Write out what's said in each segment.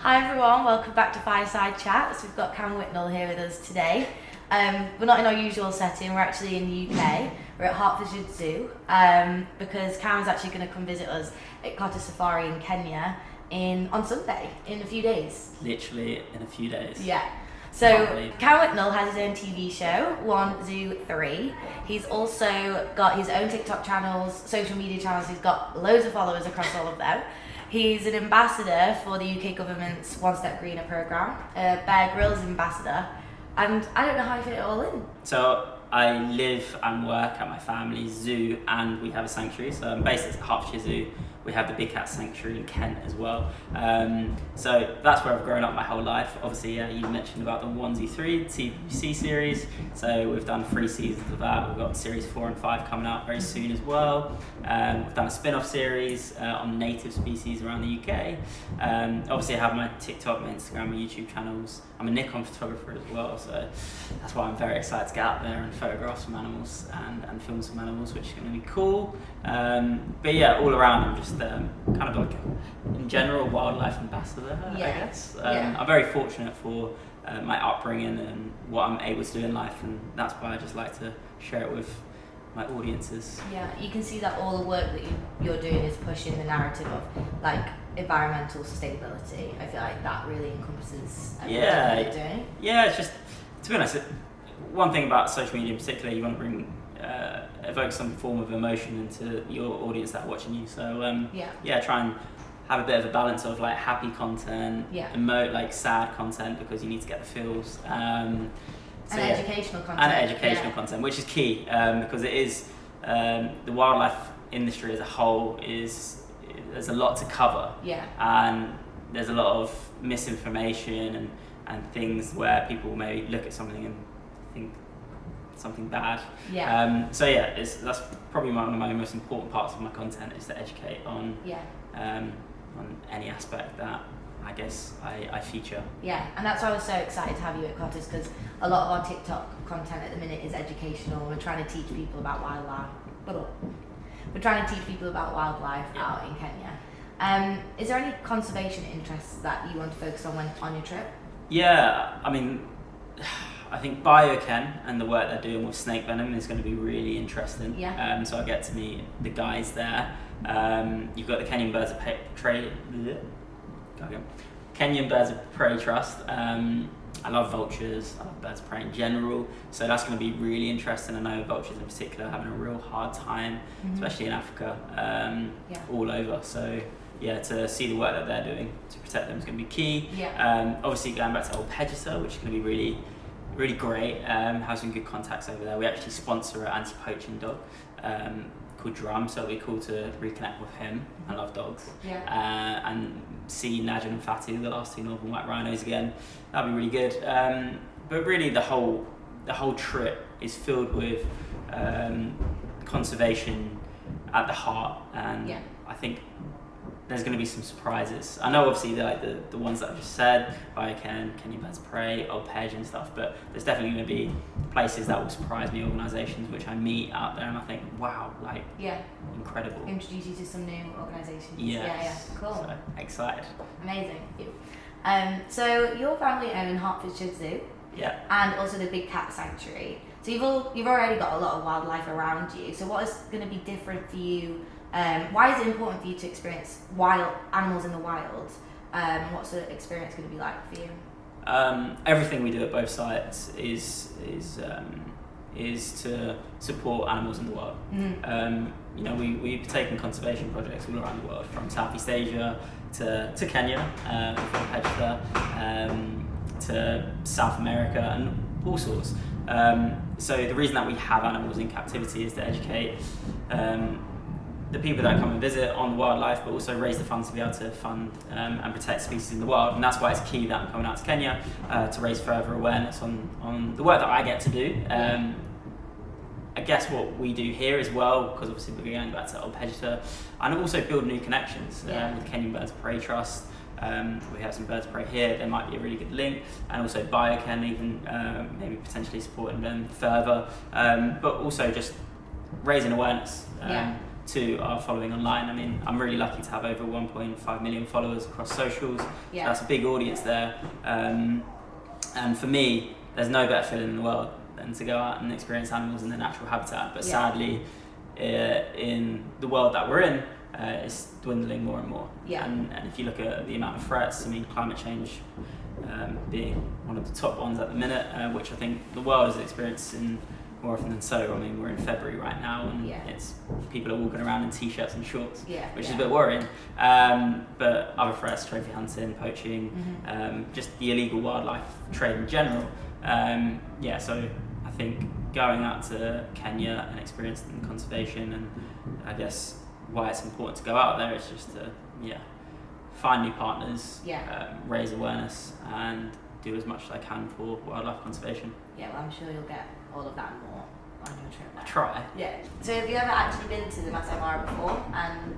Hi everyone, welcome back to Fireside Chats. We've got Cam Whitnall here with us today. We're not in our usual setting, we're actually in the UK. We're at Hertfordshire Zoo because Cam's actually going to come visit us at Cottars Safari in Kenya on Sunday, in a few days. Literally in a few days. Yeah. So Cam Whitnall has his own TV show, 1 Zoo 3. He's also got his own TikTok channels, social media channels. He's got loads of followers across all of them. He's an ambassador for the UK government's One Step Greener programme, Bear Grylls ambassador, and I don't know how you fit it all in. So I live and work at my family's zoo, and we have a sanctuary. So I'm based at Hertfordshire Zoo. We have the Big Cat Sanctuary in Kent as well. So that's where I've grown up my whole life. Obviously, you mentioned about the 1 Zoo 3 TVC series. So we've done 3 seasons of that. We've got series 4 and 5 coming out very soon as well. We've done a spin-off series on native species around the UK. Obviously, I have my TikTok, my Instagram, my YouTube channels. I'm a Nikon photographer as well, so that's why I'm very excited to get out there and photograph some animals and film some animals, which is going to be cool. But yeah, all around, I'm just kind of like, in general, wildlife ambassador, I guess. I'm very fortunate for my upbringing and what I'm able to do in life, and that's why I just like to share it with my audiences. Yeah, you can see that all the work that you're doing is pushing the narrative of like environmental sustainability. I feel like that really encompasses everything that you're doing. Yeah, it's just, to be honest, one thing about social media in particular, you want to bring evoke some form of emotion into your audience that are watching you. So try and have a bit of a balance of like happy content, emote like sad content because you need to get the feels. Educational content. And educational content, which is key because it is the wildlife industry as a whole there's a lot to cover. Yeah. And there's a lot of misinformation and things where people may look at something and think something bad. Yeah. That's probably one of my most important parts of my content is to educate on any aspect that I guess I feature. Yeah, and that's why I was so excited to have you at Cottars, because a lot of our TikTok content at the minute is educational. We're trying to teach people about wildlife. Out in Kenya. Is there any conservation interests that you want to focus on when on your trip? Yeah, I mean, I think Biochem and the work they're doing with snake venom is going to be really interesting. Yeah. So I get to meet the guys there. You've got the Kenyan Birds of Prey Trust. I love vultures, I love birds of prey in general, so that's going to be really interesting. I know vultures in particular are having a real hard time, especially in Africa, all over. So to see the work that they're doing to protect them is going to be key. Obviously going back to Old Pegasus, which is going to be really, really great. Have some good contacts over there. We actually sponsor an anti-poaching dog called Drum, so it'll be cool to reconnect with him. I love dogs. And see Najin and Fatu, the last 2 northern white rhinos again. That'll be really good. But really the whole trip is filled with conservation at the heart, and I think there's going to be some surprises. I know obviously the ones that I've just said, Biochem, Kenyan Birds of Prey, Old Peg and stuff, but there's definitely going to be places that will surprise me, organisations which I meet out there and I think, wow, like, incredible. Introduce you to some new organisations. Yes. Cool. So, excited. Amazing. So your family own Hertfordshire Zoo. And also the Big Cat Sanctuary. So you've already got a lot of wildlife around you. So what is going to be different for you? Why is it important for you to experience wild animals in the wild? What's the experience going to be like for you? Everything we do at both sites is to support animals in the wild. We've taken conservation projects all around the world, from Southeast Asia to Kenya, with Pegasus, to South America and all sorts. So the reason that we have animals in captivity is to educate the people that come and visit on the wildlife, but also raise the funds to be able to fund and protect species in the wild. And that's why it's key that I'm coming out to Kenya to raise further awareness on the work that I get to do. I guess what we do here as well, because obviously we're going back to Old Pegasus, and also build new connections with Kenyan Birds of Prey Trust. We have some birds of prey here, there might be a really good link, and also Biochem even maybe potentially supporting them further, but also just raising awareness. to our following online. I mean, I'm really lucky to have over 1.5 million followers across socials. Yeah. That's a big audience there. And for me, there's no better feeling in the world than to go out and experience animals in their natural habitat. But sadly, in the world that we're in, it's dwindling more and more. Yeah. And if you look at the amount of threats, I mean, climate change being one of the top ones at the minute, which I think the world is experiencing more often than so. I mean, we're in February right now, and it's people are walking around in t-shirts and shorts, which is a bit worrying. But other threats, trophy hunting, poaching, just the illegal wildlife trade in general. So I think going out to Kenya and experiencing conservation, and I guess why it's important to go out there is just to find new partners, raise awareness, and do as much as I can for wildlife conservation. Yeah, well, I'm sure you'll get all of that and more on your trip there. Try. Yeah. So have you ever actually been to the Masai Mara before? And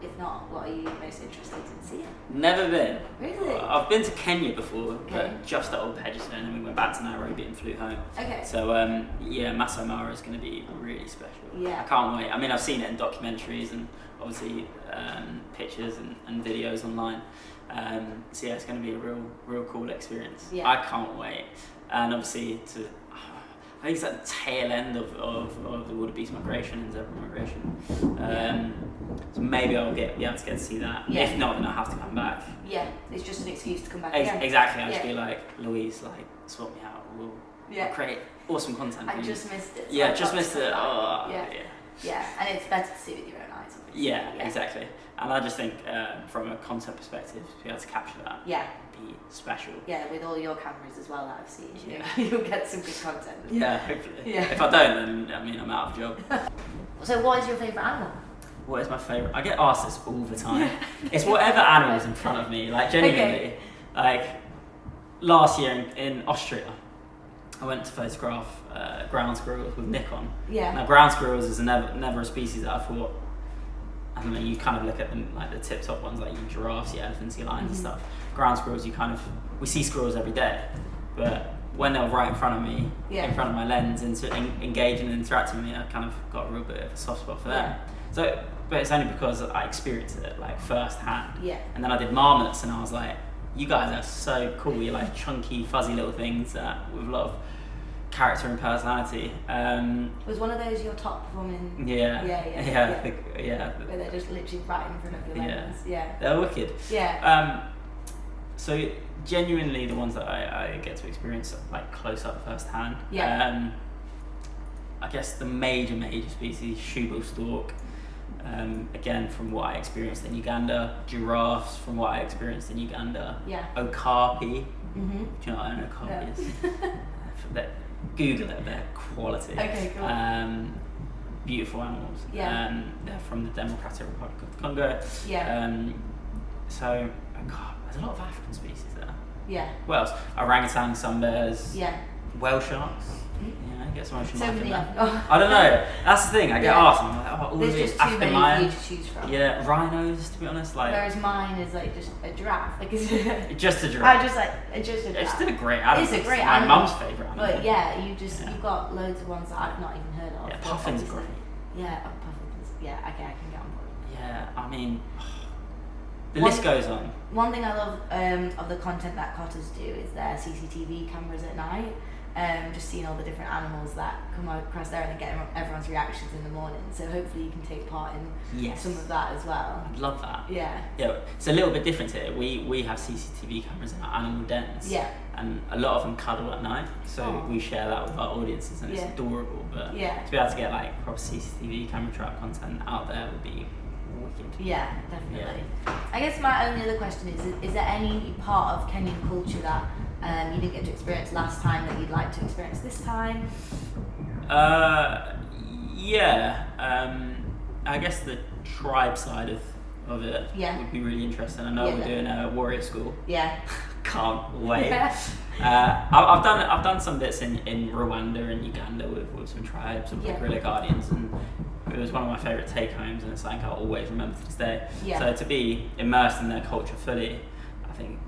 if not, what are you most interested in seeing? Never been. Really? I've been to Kenya before, but just at Old Pedgeston, and we went back to Nairobi and flew home. Okay. So Masai Mara is going to be really special. Yeah. I can't wait. I mean, I've seen it in documentaries and obviously pictures and videos online. So it's going to be a real cool experience. Yeah. I can't wait. And obviously I think it's at the tail end of the wildebeest migration and zebra migration. So maybe I'll be able to get to see that. Yeah. If not, then I'll have to come back. Yeah, it's just an excuse to come back again. Exactly. I'll just be like, Louise, like, sort me out. We'll create awesome content. I just missed it. So just missed it. Oh, yeah, and it's better to see with your own eyes. Yeah, exactly. And I just think from a content perspective, to be able to capture that, be special. Yeah, with all your cameras as well that I've seen, you'll get some good content. Yeah, hopefully. Yeah. If I don't, then I mean I'm out of job. So, what is your favourite animal? What is my favourite? I get asked this all the time. It's whatever animal's in front of me. Like genuinely, like last year in Austria, I went to photograph ground squirrels with Nikon. Yeah. Now ground squirrels is never a species that I thought. I don't know, you kind of look at them like the tip-top ones, like your giraffes, your elephants, your lions and stuff. Ground squirrels, we see squirrels every day, but when they're right in front of me, in front of my lens, engaging and interacting with me, I kind of got a real bit of a soft spot for them. So, but it's only because I experienced it like firsthand. Yeah. And then I did marmots, and I was like, you guys are so cool. You're like chunky, fuzzy little things with a lot of character and personality. Was one of those your top performing? Yeah. Where they're just literally right in front of your lens. Yeah. They're wicked. Yeah. So genuinely, the ones that I get to experience like close up firsthand. Yeah. I guess the major species, shoebill stork. Again, from what I experienced in Uganda, giraffes from what I experienced in Uganda. Yeah. Okapi. Do you know what an okapi is? Google it, they're quality. Okay, cool. Beautiful animals. Yeah. They're from the Democratic Republic of the Congo. Yeah. So, there's a lot of African species there. Yeah. What else? Orangutan, sun bears. Yeah. Whale sharks. Yeah, get some ocean life in many. there. I don't know. That's the thing. I get asked. I'm like, all there's these just too African many lions. for you to choose from. Yeah, rhinos. To be honest, like. Whereas mine is like just a giraffe. Like just a giraffe. just a giraffe. It's still a great animal. It's a great my animal. mum's favourite animal. But you've got loads of ones that I've not even heard of. Yeah, puffins are great. Yeah, puffins. Yeah, okay, I can get on board. Yeah, I mean, the list goes on. One thing I love of the content that Cottars do is their CCTV cameras at night. Just seeing all the different animals that come across there and then getting everyone's reactions in the morning. So hopefully you can take part in some of that as well. I'd love that. Yeah. Yeah, it's a little bit different here. We have CCTV cameras in our animal dens. Yeah. And a lot of them cuddle at night, so we share that with our audiences, and it's adorable. But to be able to get like proper CCTV camera trap content out there would be wicked. Yeah, definitely. Yeah. I guess my only other question is there any part of Kenyan culture that you didn't get to experience last time that you'd like to experience this time? I guess the tribe side of it would be really interesting. I know we're doing a warrior school. Yeah. Can't wait. I've done some bits in Rwanda and Uganda with some tribes and guerrilla guardians, and it was one of my favourite take homes, and it's something I'll always remember to this day. Yeah. So to be immersed in their culture fully, I think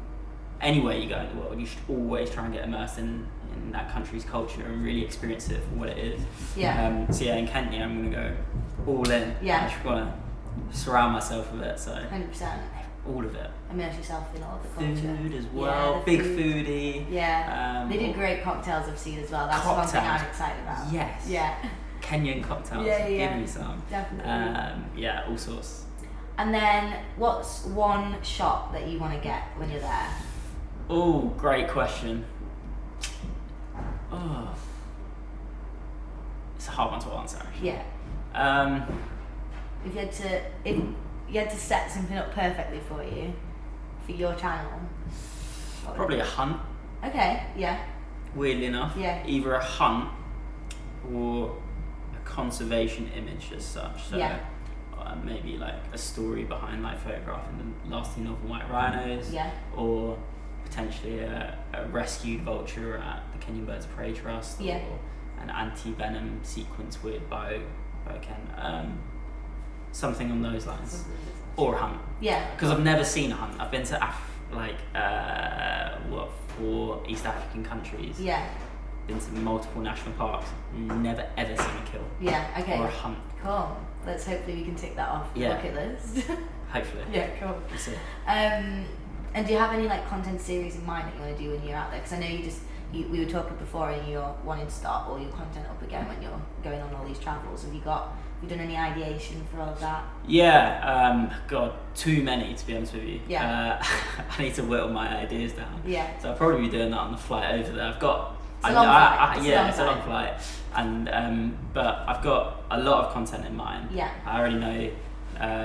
anywhere you go in the world, you should always try and get immersed in that country's culture and really experience it for what it is. Yeah. So in Kenya, I'm going to go all in. Yeah. I just want to surround myself with it. So 100%. all of it. Immerse yourself in all of the culture. Food as well. Yeah, Big food. foodie. Yeah. They do great cocktails, I've seen as well. That's one thing I'm excited about. Yes. Yeah. Kenyan cocktails. Yeah. Give me some. Definitely. Yeah, all sorts. And then, what's one shot that you want to get when you're there? Oh, great question. Oh, it's a hard one to answer, actually. Yeah. If you had to set something up perfectly for you, for your channel, what would Probably it a hunt. be? Okay. Yeah. Weirdly enough. Yeah. Either a hunt or a conservation image as such. So Yeah. maybe like a story behind like photographing the last northern white rhinos. Yeah. Or potentially a rescued vulture at the Kenyan Birds of Prey Trust. Yeah. Or an anti-venom sequence with biochen. Something on those lines. Or a hunt. Yeah. Because I've never seen a hunt. I've been to 4 East African countries. Yeah. Been to multiple national parks. Never ever seen a kill. Yeah. Okay. Or a hunt. Cool. Let's hopefully we can tick that off the Yeah. bucket list. Hopefully. Yeah. Cool. We'll see. And do you have any like content series in mind that you want to do when you're out there? Because I know we were talking before, and you're wanting to start all your content up again when you're going on all these travels. Have you done any ideation for all of that? Yeah. God, too many to be honest with you. Yeah. I need to whittle my ideas down. Yeah. So I'll probably be doing that on the flight over there. I've got. It's a long flight. It's a long flight, and but I've got a lot of content in mind. Yeah. I already know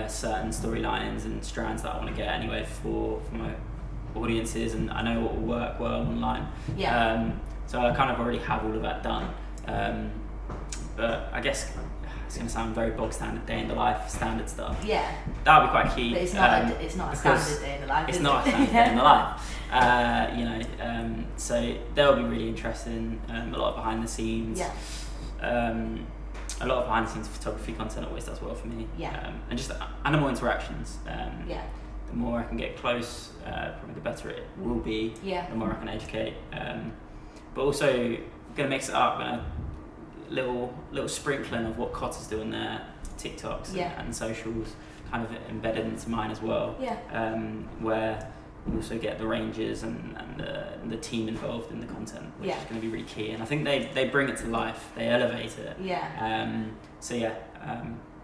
certain storylines and strands that I want to get anyway for my audiences, and I know what will work well online. Yeah. So I kind of already have all of that done. But I guess it's going to sound very bog standard, day in the life, standard stuff. Yeah. That would be quite key. But it's not a standard day in the life. It's is not it? a standard day in the life. So they'll be really interesting. A lot of behind the scenes. Yeah. A lot of behind the scenes photography content always does well for me. Yeah. And just animal interactions. Yeah. The more I can get close, probably the better it will be. Yeah. The more I can educate. But also gonna mix it up. Little sprinkling of what Cottars do on their TikToks and socials, kind of embedded into mine as well. Yeah. Where you also get the rangers and the team involved in the content, which is going to be really key. And I think they bring it to life. They elevate it. Yeah.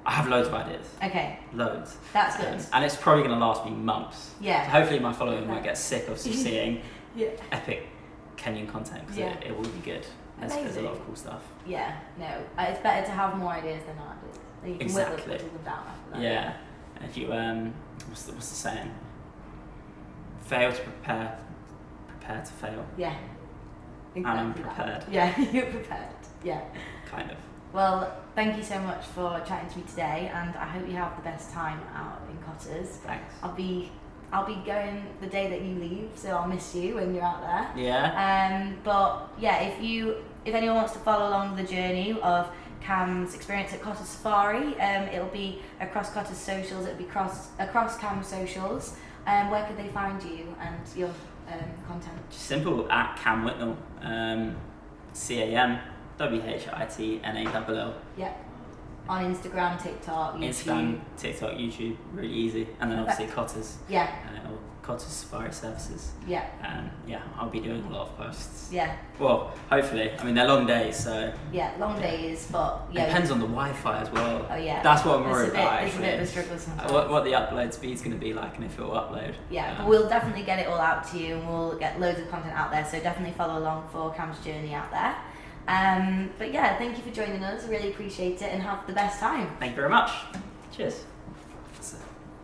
I have loads of ideas. Okay. Loads. That's good. And it's probably going to last me months. Yeah. So hopefully my followers won't get sick of seeing Yeah. epic Kenyan content, because it will be good. There's a lot of cool stuff. Yeah, no, it's better to have more ideas than not ideas. You can Exactly. whittle them down after that. Yeah, and if you what's the saying? Fail to prepare, prepare to fail. Yeah. And I'm Exactly that. prepared. Yeah, you're prepared. Yeah. Kind of. Well, thank you so much for chatting to me today, and I hope you have the best time out in Cottars. Thanks. I'll be going the day that you leave, so I'll miss you when you're out there. Yeah. But yeah, if anyone wants to follow along the journey of Cam's experience at Cottars Safari, it'll be across Cottars socials. It'll be across Cam's socials. Where could they find you and your content? Just simple, at Cam Whitnall. CAM WHITNALL. Yeah. On Instagram, TikTok, YouTube. Instagram, TikTok, YouTube, really easy. And then obviously Cottars. Yeah. Or Cottars Safari Services. Yeah. I'll be doing a lot of posts. Yeah. Well, hopefully. I mean, they're long days, so. Yeah, long days, but It depends on the Wi-Fi as well. Oh yeah. That's what I'm worried about. It's a bit of a struggle sometimes. What the upload speed's going to be like, and if it will upload. Yeah, but we'll definitely get it all out to you, and we'll get loads of content out there. So definitely follow along for Cam's journey out there. But yeah, thank you for joining us. I really appreciate it, and have the best time. Thank you very much. Cheers.